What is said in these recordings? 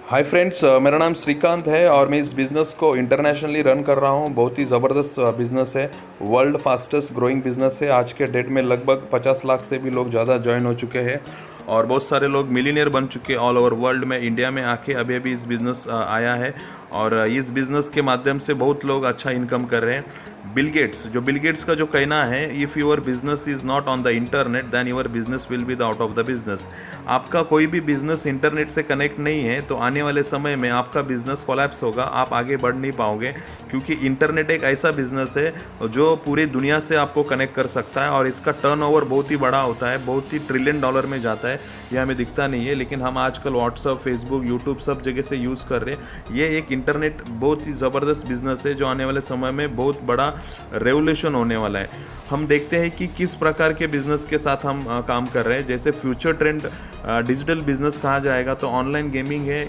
Hi friends, मेरा नाम श्रीकांत है और मैं इस बिज़नेस को इंटरनेशनली रन कर रहा हूँ। बहुत ही ज़बरदस्त बिज़नेस है। वर्ल्ड फास्टेस्ट ग्रोइंग बिज़नेस है। आज के डेट में लगभग 50 लाख से भी लोग ज़्यादा ज्वाइन हो चुके हैं और बहुत सारे लोग मिलीनियर बन चुके हैं ऑल ओवर वर्ल्ड में। इंडिया में आके अभी अभी इस बिज़नेस आया है और इस बिज़नेस के माध्यम से बहुत लोग अच्छा इनकम कर रहे हैं। बिल गेट्स का जो कहना है, if your business is not on the internet then your business will be the out of the business. आपका कोई भी बिजनेस इंटरनेट से कनेक्ट नहीं है तो आने वाले समय में आपका बिजनेस कोलैप्स होगा, आप आगे बढ़ नहीं पाओगे, क्योंकि इंटरनेट एक ऐसा बिजनेस है जो पूरी दुनिया से आपको कनेक्ट कर सकता है और इसका टर्नओवर बहुत ही बड़ा होता है, बहुत ही ट्रिलियन डॉलर में जाता है। ये हमें दिखता नहीं है, लेकिन हम आजकल व्हाट्सअप, फेसबुक, यूट्यूब सब जगह से यूज़ कर रहे हैं। ये एक इंटरनेट बहुत ही ज़बरदस्त बिजनेस है जो आने वाले समय में बहुत बड़ा रेवोल्यूशन होने वाला है। हम देखते हैं कि किस प्रकार के बिजनेस के साथ हम काम कर रहे हैं। जैसे फ्यूचर ट्रेंड डिजिटल बिजनेस कहा जाएगा तो ऑनलाइन गेमिंग है,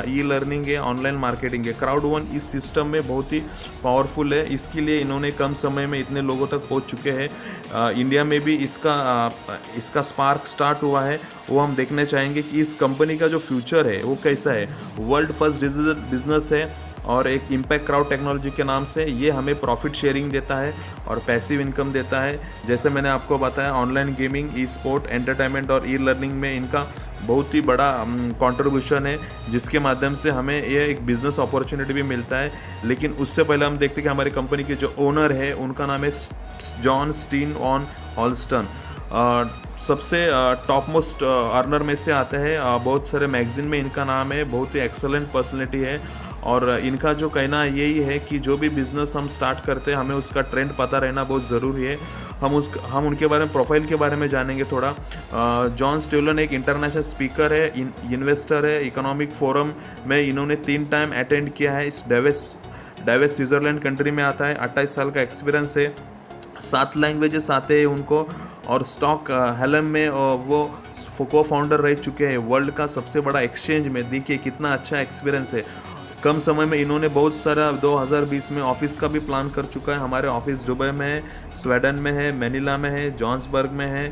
ई लर्निंग है, ऑनलाइन मार्केटिंग है। क्राउड1 इस सिस्टम में बहुत ही पावरफुल है। इसके लिए इन्होंने कम समय में इतने लोगों तक पहुंच चुके हैं। इंडिया में भी इसका स्पार्क स्टार्ट हुआ है। वो हम देखने चाहेंगे कि इस कंपनी का जो फ्यूचर है वो कैसा है। वर्ल्ड फर्स्ट डिजिटल बिजनेस है और एक इम्पैक्ट क्राउड टेक्नोलॉजी के नाम से ये हमें प्रॉफिट शेयरिंग देता है और पैसिव इनकम देता है। जैसे मैंने आपको बताया, ऑनलाइन गेमिंग, ई स्पोर्ट, एंटरटेनमेंट और ई लर्निंग में इनका बहुत ही बड़ा कंट्रीब्यूशन है, जिसके माध्यम से हमें ये एक बिज़नेस अपॉर्चुनिटी भी मिलता है। लेकिन उससे पहले हम देखते हैं कि हमारी कंपनी के जो ओनर है उनका नाम है जॉन स्टीन ऑन हॉल्स्टन। सबसे टॉप मोस्ट अर्नर में से आते हैं। बहुत सारे मैगजीन में इनका नाम है। बहुत ही एक्सेलेंट पर्सनैलिटी है और इनका जो कहना यही है कि जो भी बिज़नेस हम स्टार्ट करते हैं हमें उसका ट्रेंड पता रहना बहुत ज़रूरी है। हम उनके बारे में, प्रोफाइल के बारे में जानेंगे थोड़ा। जॉन स्टोलन एक इंटरनेशनल स्पीकर है, इन्वेस्टर है। इकोनॉमिक फोरम में इन्होंने 3 टाइम अटेंड किया है। इस डेविस स्विट्ज़रलैंड कंट्री में आता है। 28 साल का एक्सपीरियंस है। 7 लैंग्वेजेस आते हैं उनको और स्टॉक हेलम में वो को फाउंडर रह चुके हैं। वर्ल्ड का सबसे बड़ा एक्सचेंज में देखिए कितना अच्छा एक्सपीरियंस है। कम समय में इन्होंने बहुत सारा 2020 में ऑफिस का भी प्लान कर चुका है। हमारे ऑफिस दुबई में है, स्वीडन में है, मैनिला में है, जॉन्सबर्ग में है,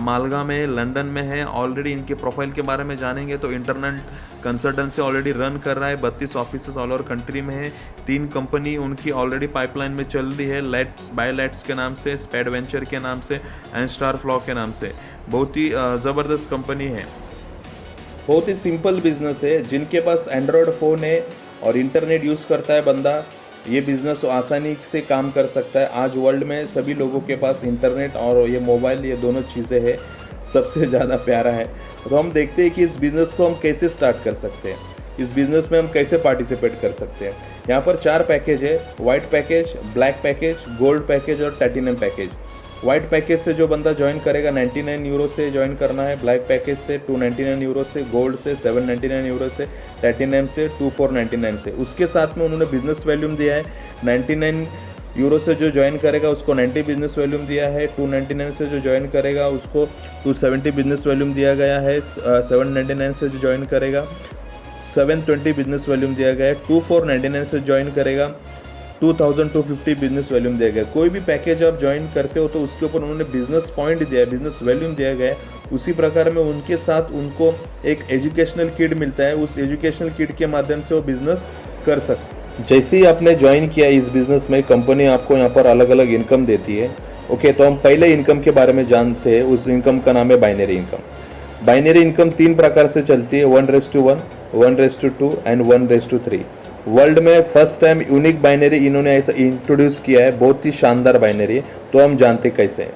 मालगा में है, लंदन में है। ऑलरेडी इनके प्रोफाइल के बारे में जानेंगे तो इंटरनल कंसल्टेंसी ऑलरेडी रन कर रहा है। 32 ऑफिस ऑल ओवर कंट्री में है। 3 कंपनी उनकी ऑलरेडी पाइपलाइन में चल रही है, लेट्स के नाम से, स्पेड वेंचर के नाम से एंड स्टार फ्लॉ के नाम से। बहुत ही ज़बरदस्त कंपनी है। बहुत ही सिंपल बिजनेस है। जिनके पास एंड्रॉयड फ़ोन है और इंटरनेट यूज़ करता है बंदा, ये बिज़नेस आसानी से काम कर सकता है। आज वर्ल्ड में सभी लोगों के पास इंटरनेट और ये मोबाइल, ये दोनों चीज़ें हैं, सबसे ज़्यादा प्यारा है। तो हम देखते हैं कि इस बिज़नेस को हम कैसे स्टार्ट कर सकते हैं, इस बिज़नेस में हम कैसे पार्टिसिपेट कर सकते हैं। यहाँ पर 4 पैकेज है: white package, black package, gold package और प्लैटिनम पैकेज। वाइट पैकेज से जो बंदा ज्वाइन करेगा 99 यूरो से ज्वाइन करना है, ब्लैक पैकेज से 299 यूरो से, गोल्ड से 799 यूरो से, प्लैटिनम से 2499 से। उसके साथ में उन्होंने बिजनेस वैल्यूम दिया है। 99 यूरो से जो ज्वाइन करेगा उसको 90 बिजनेस वैल्यूम दिया है। 299 से जो ज्वाइन करेगा उसको 270 बिजनेस वैल्यूम दिया गया है। 799 से जो ज्वाइन करेगा 720 बिजनेस वैल्यूम दिया गया है। 2499 से ज्वाइन करेगा 2250 बिजनेस वैल्यूम दिया गया। कोई भी पैकेज आप ज्वाइन करते हो तो उसके ऊपर उन्होंने बिजनेस पॉइंट दिया है, बिजनेस वैल्यूम दिया गया है। उसी प्रकार में उनके साथ उनको एक एजुकेशनल किट मिलता है। उस एजुकेशनल किट के माध्यम से वो बिजनेस कर सकते। जैसे ही आपने ज्वाइन किया इस बिजनेस में, कंपनी आपको यहाँ पर अलग अलग इनकम देती है। ओके, तो हम पहले इनकम के बारे में जानते हैं। उस इनकम का नाम है बाइनरी इनकम। बाइनरी इनकम 3 प्रकार से चलती है: 1:1, 1:2 एंड 1:3। वर्ल्ड में फर्स्ट टाइम यूनिक बाइनरी इन्होंने ऐसा इंट्रोड्यूस किया है। बहुत ही शानदार बाइनरी है। तो हम जानते कैसे है।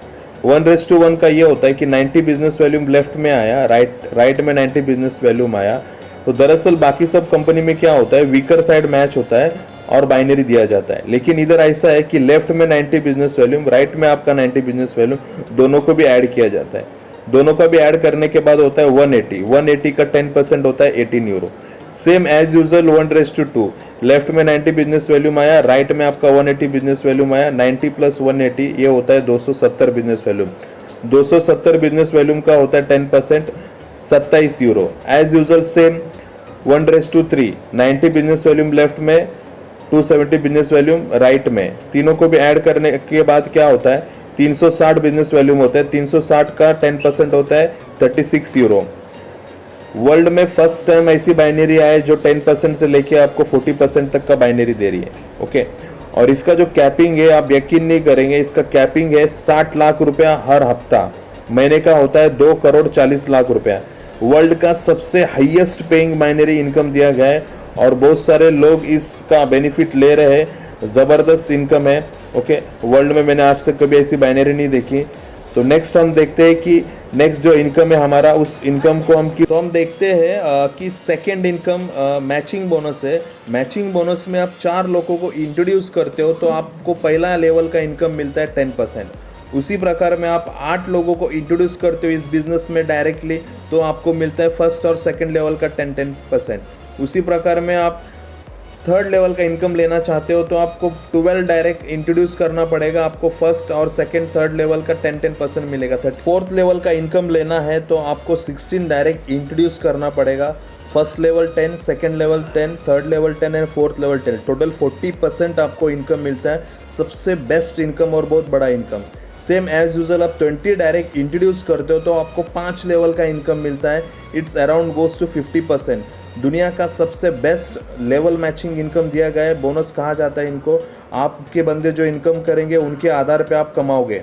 1:1 का ये होता है कि 90 बिजनेस वैल्यूम लेफ्ट में आया, राइट में 90 बिजनेस वैल्यूम आया। तो दरअसल बाकी सब कंपनी में क्या होता है, वीकर साइड मैच होता है और बाइनरी दिया जाता है। लेकिन इधर ऐसा है कि लेफ्ट में 90 बिजनेस वैल्यूम, राइट में आपका 90 बिजनेस वैल्यूम, दोनों को भी ऐड किया जाता है। दोनों का भी ऐड करने के बाद होता है 180 का 10% होता है 18 euro. Same as usual 1:2, left में 90 बिजनेस वैल्यूम आया, राइट में आपका 180 बिजनेस वैल्यूम आया। 90 + 180 ये होता है 270 बिजनेस वैल्यूम। 270 बिजनेस वैल्यूम का होता है 10%, 27 euro. As usual same 1:3, 90 business volume left में, 270 बिजनेस वैल्यूम राइट में। तीनों को भी ऐड करने के बाद क्या होता है, 360 बिजनेस वैल्यूम होता है। 360 का 10% होता है 36 यूरो। वर्ल्ड में फर्स्ट टाइम ऐसी बाइनरी आए जो 10% से लेके आपको 40% तक का बाइनरी दे रही है। ओके, और इसका जो कैपिंग है आप यकीन नहीं करेंगे, इसका कैपिंग है 60 लाख रुपया हर हफ्ता, महीने का होता है 2 करोड़ 40 लाख रुपया। वर्ल्ड का सबसे हाईएस्ट पेइंग बाइनरी इनकम दिया गया है और बहुत सारे लोग इसका बेनिफिट ले रहे हैं। ज़बरदस्त इनकम है। ओके, वर्ल्ड में मैंने आज तक कभी ऐसी बाइनरी नहीं देखी। तो नेक्स्ट हम देखते हैं कि नेक्स्ट जो इनकम है हमारा, उस इनकम को हम देखते हैं कि सेकंड इनकम मैचिंग बोनस है। मैचिंग बोनस में आप 4 लोगों को इंट्रोड्यूस करते हो तो आपको पहला लेवल का इनकम मिलता है 10%। उसी प्रकार में आप 8 लोगों को इंट्रोड्यूस करते हो इस बिजनेस में डायरेक्टली तो आपको मिलता है फर्स्ट और सेकंड लेवल का 10%। उसी प्रकार में आप थर्ड लेवल का इनकम लेना चाहते हो तो आपको 12 डायरेक्ट इंट्रोड्यूस करना पड़ेगा, आपको फर्स्ट और सेकंड थर्ड लेवल का 10% मिलेगा। फोर्थ लेवल का इनकम लेना है तो आपको 16 डायरेक्ट इंट्रोड्यूस करना पड़ेगा, first level 10, second level 10, third level 10 and fourth level 10। Total 40% आपको इनकम मिलता है, सबसे बेस्ट इनकम और बहुत बड़ा इनकम। सेम एज यूजल आप 20 डायरेक्ट इंट्रोड्यूस करते हो तो आपको 5 लेवल का इनकम मिलता है, इट्स अराउंड गोज टू 50%। दुनिया का सबसे बेस्ट लेवल मैचिंग इनकम दिया गया है, बोनस कहा जाता है इनको। आपके बंदे जो इनकम करेंगे उनके आधार पे आप कमाओगे।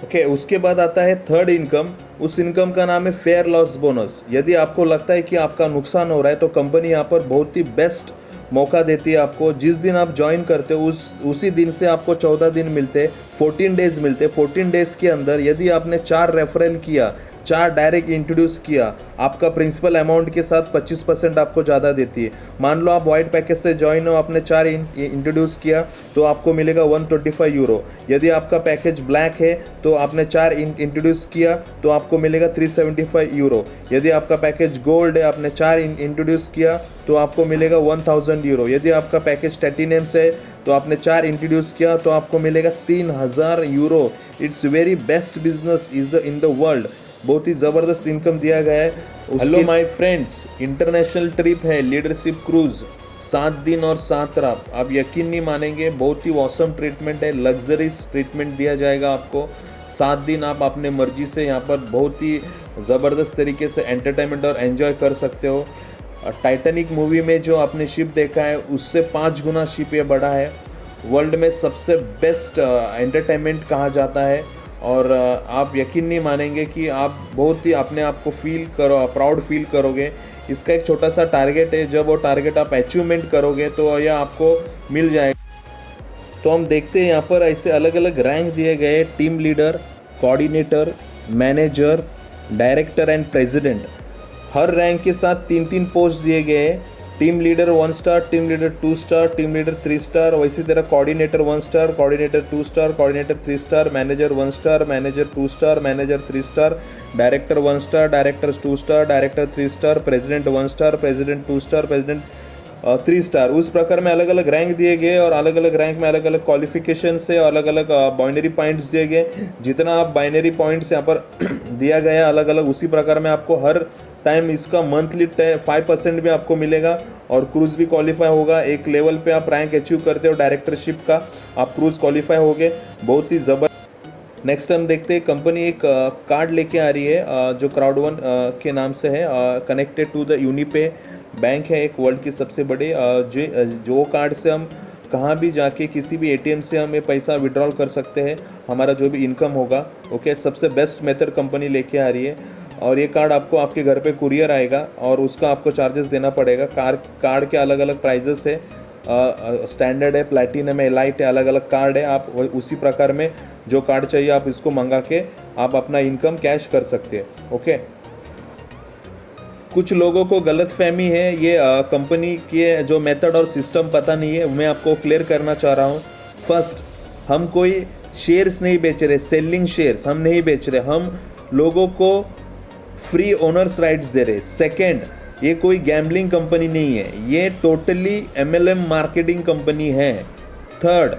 ओके, उसके बाद आता है थर्ड इनकम। उस इनकम का नाम है फेयर लॉस बोनस। यदि आपको लगता है कि आपका नुकसान हो रहा है तो कंपनी यहाँ पर बहुत ही बेस्ट मौका देती है आपको। जिस दिन आप ज्वाइन करते हो उसी दिन से आपको 14 दिन मिलते, 14 डेज मिलते। 14 डेज के अंदर यदि आपने 4 रेफरल किया, 4 डायरेक्ट इंट्रोड्यूस किया, आपका प्रिंसिपल अमाउंट के साथ 25% आपको ज़्यादा देती है। मान लो आप वाइट पैकेज से ज्वाइन हो, आपने 4 इंट्रोड्यूस किया तो आपको मिलेगा 125 यूरो। यदि आपका पैकेज ब्लैक है तो आपने 4 इंट्रोड्यूस किया तो आपको मिलेगा 375 यूरो। यदि आपका पैकेज गोल्ड है, आपने 4 इंट्रोड्यूस किया तो आपको मिलेगा 1000 यूरो। यदि आपका पैकेज प्लैटिनम से तो आपने 4 इंट्रोड्यूस किया तो आपको मिलेगा 3000 euro. It's very best business is in the world. बहुत ही ज़बरदस्त इनकम दिया गया है। Hello my friends, international trip है लीडरशिप क्रूज, 7 दिन और 7 रात। आप यकीन नहीं मानेंगे, बहुत ही ऑसम ट्रीटमेंट है, लग्जरीज ट्रीटमेंट दिया जाएगा आपको। 7 दिन आप अपने मर्जी से यहाँ पर बहुत ही ज़बरदस्त तरीके से एंटरटेनमेंट और एंजॉय कर सकते हो। टाइटैनिक मूवी में जो आपने शिप देखा है उससे 5 गुना शिप ये बड़ा है। वर्ल्ड में सबसे बेस्ट एंटरटेनमेंट कहा जाता है और आप यकीन नहीं मानेंगे कि आप बहुत ही अपने आप को प्राउड फील करोगे। इसका एक छोटा सा टारगेट है, जब वो टारगेट आप अचीवमेंट करोगे तो यह आपको मिल जाएगा। तो हम देखते हैं यहाँ पर ऐसे अलग अलग रैंक दिए गए, team leader, coordinator, manager, director and president. Her rank के साथ 3-3 पोस्ट दिए गए हैं। Team leader 1 star, team leader 2 star, team leader 3 star, वैसी तरह coordinator 1 star, coordinator 2 star, coordinator 3 star, manager 1 star, manager 2 star, manager 3 star, director 1 star, director 2 star, director 3 star, president 1 star, president 2 star, president 3 star. उस प्रकार में अलग अलग rank दिए गए और अलग अलग रैंक में अलग अलग क्वालिफिकेशन से अलग अलग बाइनरी पॉइंट्स दिए गए। जितना आप बाइनरी पॉइंट्स यहाँ पर दिया गया अलग अलग, उसी प्रकार में आपको हर टाइम इसका मंथली 5% भी आपको मिलेगा और क्रूज भी क्वालिफाई होगा। एक लेवल पे आप रैंक अचीव करते हो डायरेक्टरशिप का, आप क्रूज क्वालिफाई होगे। बहुत ही ज़बरदस्त। नेक्स्ट हम देखते हैं, कंपनी एक कार्ड लेके आ रही है जो क्राउड1 के नाम से है, कनेक्टेड टू द यूनिपे बैंक है, एक वर्ल्ड की सबसे बड़ी जो कार्ड से हम कहाँ भी जाके किसी भी एटीएम से हम ये पैसा विड्रॉल कर सकते हैं, हमारा जो भी इनकम होगा। ओके, सबसे बेस्ट मेथड कंपनी लेके आ रही है और ये कार्ड आपको आपके घर पे कुरियर आएगा और उसका आपको चार्जेस देना पड़ेगा। कार्ड के अलग अलग प्राइजेस है, स्टैंडर्ड है, प्लैटिनम है, एलाइट है, अलग अलग कार्ड है। आप उसी प्रकार में जो कार्ड चाहिए आप इसको मंगा के आप अपना इनकम कैश कर सकते हैं। ओके, कुछ लोगों को गलत फहमी है, ये कंपनी के जो मेथड और सिस्टम पता नहीं है, मैं आपको क्लियर करना चाह रहा हूँ। फर्स्ट, हम कोई शेयर्स नहीं बेच रहे, सेलिंग शेयर्स हम नहीं बेच रहे, हम लोगों को फ्री ओनर्स राइट्स दे रहे। सेकेंड, ये कोई गैम्बलिंग कंपनी नहीं है, ये टोटली MLM मार्केटिंग कंपनी है। Third,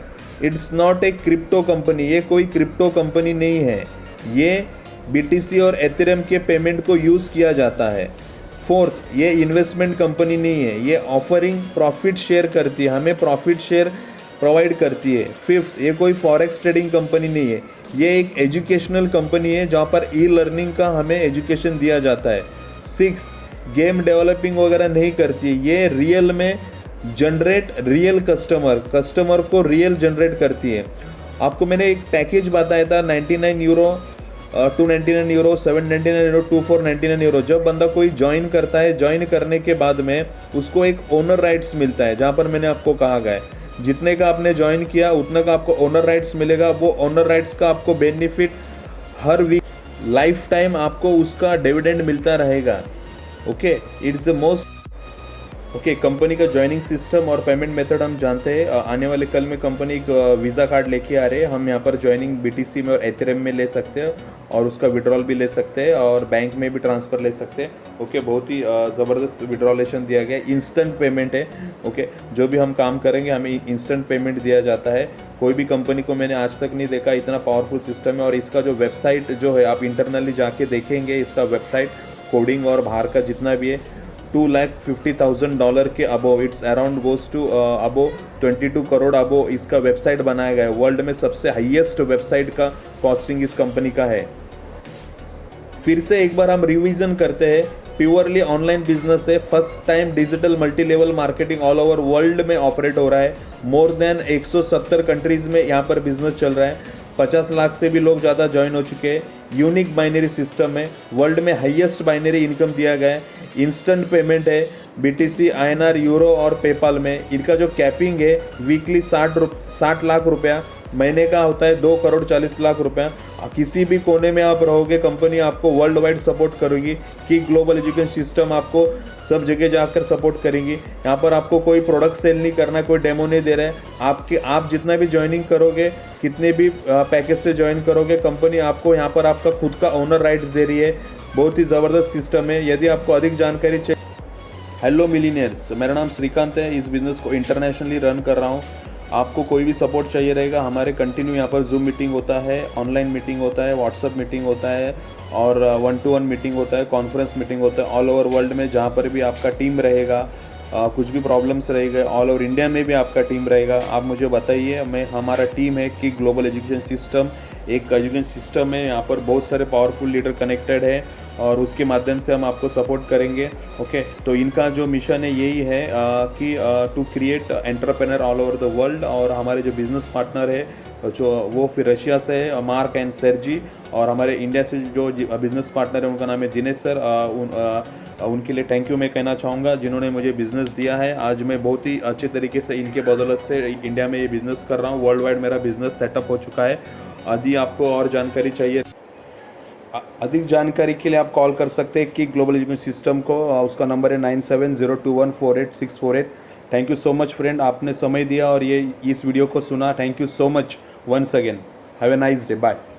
it's not a crypto company, ये कोई क्रिप्टो कंपनी नहीं है, ये BTC और एथेरियम के पेमेंट को यूज़ किया जाता है। फोर्थ, ये इन्वेस्टमेंट कंपनी नहीं है, ये ऑफरिंग प्रॉफिट शेयर करती है, हमें प्रॉफिट शेयर प्रोवाइड करती है। फिफ्थ, ये कोई फॉरेक्स ट्रेडिंग कंपनी नहीं है, ये एक एजुकेशनल कंपनी है जहाँ पर ई लर्निंग का हमें एजुकेशन दिया जाता है। सिक्स, गेम डेवलपिंग वगैरह नहीं करती है, ये रियल में जनरेट रियल कस्टमर को रियल जनरेट करती है। आपको मैंने एक पैकेज बताया था 99 यूरो, 299 यूरो, 799 यूरो, 2499 यूरो। जब बंदा कोई ज्वाइन करता है, ज्वाइन करने के बाद में उसको एक ओनर राइट्स मिलता है, जहाँ पर मैंने आपको कहा गया है जितने का आपने ज्वाइन किया उतने का आपको ओनर राइट्स मिलेगा। वो ओनर राइट्स का आपको बेनिफिट हर वीक लाइफ टाइम आपको उसका डिविडेंड मिलता रहेगा। Okay, it's the most okay company का ज्वाइनिंग सिस्टम और पेमेंट मेथड हम जानते हैं। आने वाले कल में कंपनी एक वीज़ा कार्ड लेके आ रहे हैं। हम यहाँ पर ज्वाइनिंग BTC में और एथेरियम में ले सकते हैं और उसका विड्रॉल भी ले सकते हैं और बैंक में भी ट्रांसफ़र ले सकते हैं। ओके, बहुत ही ज़बरदस्त विड्रॉलेशन दिया गया है, इंस्टेंट पेमेंट है। ओके, जो भी हम काम करेंगे हमें इंस्टेंट पेमेंट दिया जाता है। कोई भी कंपनी को मैंने आज तक नहीं देखा, इतना पावरफुल सिस्टम है। और इसका जो वेबसाइट जो है आप इंटरनली जाके देखेंगे, इसका वेबसाइट कोडिंग और बाहर का जितना भी है $250,000 के above, it's around goes to above 22 crore above इसका वेबसाइट बनाया गया है। वर्ल्ड में सबसे हाईएस्ट वेबसाइट का कॉस्टिंग इस कंपनी का है। फिर से एक बार हम रिवीजन करते हैं, प्योरली ऑनलाइन बिजनेस है। First time digital multi level marketing all over world में ऑपरेट हो रहा है। मोर देन 170 कंट्रीज में यहाँ पर बिजनेस चल रहा है। 50 लाख से भी लोग ज़्यादा ज्वाइन हो चुके हैं। यूनिक बाइनरी सिस्टम है, वर्ल्ड में हाईएस्ट बाइनरी इनकम दिया गया है। इंस्टेंट पेमेंट है BTC, INR, यूरो और पेपाल में। इनका जो कैपिंग है वीकली 60 लाख रुपया, महीने का होता है 2 करोड़ 40 लाख रुपया। किसी भी कोने में आप रहोगे कंपनी आपको वर्ल्ड वाइड सपोर्ट करेगी कि ग्लोबल एजुकेशन सिस्टम आपको सब जगह जाकर सपोर्ट करेंगी। यहाँ पर आपको कोई प्रोडक्ट सेल नहीं करना, कोई डेमो नहीं दे रहा है। आप जितना भी ज्वाइनिंग करोगे, कितने भी पैकेज से ज्वाइन करोगे, कंपनी आपको यहाँ पर आपका खुद का ओनर राइट्स दे रही है। बहुत ही ज़बरदस्त सिस्टम है। यदि आपको अधिक जानकारी चाहिए, हेलो मिलीनियर्स, मेरा नाम श्रीकांत है। इस बिज़नेस को इंटरनेशनली रन कर रहा हूँ। आपको कोई भी सपोर्ट चाहिए रहेगा, हमारे कंटिन्यू यहाँ पर जूम मीटिंग होता है, ऑनलाइन मीटिंग होता है, व्हाट्सअप मीटिंग होता है और 1-to-1 मीटिंग होता है, कॉन्फ्रेंस मीटिंग होता है। ऑल ओवर वर्ल्ड में जहाँ पर भी आपका टीम रहेगा, कुछ भी प्रॉब्लम्स रहेगा, ऑल ओवर इंडिया में भी आपका टीम रहेगा, आप मुझे बताइए। हमारा टीम है कि ग्लोबल एजुकेशन सिस्टम एक एजुकेशन सिस्टम है। यहाँ पर बहुत सारे पावरफुल लीडर कनेक्टेड है और उसके माध्यम से हम आपको सपोर्ट करेंगे। ओके, तो इनका जो मिशन है यही है कि to create entrepreneur all over the world. और हमारे जो बिजनेस पार्टनर है जो वो फिर रशिया से है, मार्क एंड सरजी, और हमारे इंडिया से जो बिजनेस पार्टनर है उनका नाम है दिनेश सर। उनके लिए थैंक यू मैं कहना चाहूँगा जिन्होंने मुझे बिज़नेस दिया है। आज मैं बहुत ही अच्छे तरीके से इनके बदौलत से इंडिया में ये बिज़नेस कर रहा हूँ। वर्ल्ड वाइड मेरा बिज़नेस सेटअप हो चुका है। यदि आपको और जानकारी चाहिए, अधिक जानकारी के लिए आप कॉल कर सकते हैं कि ग्लोबल एजुकेशन सिस्टम को। उसका नंबर है 9702148648। Thank you so much friend, आपने समय दिया और ये इस वीडियो को सुना। Thank you so much once again. Have a nice day, bye.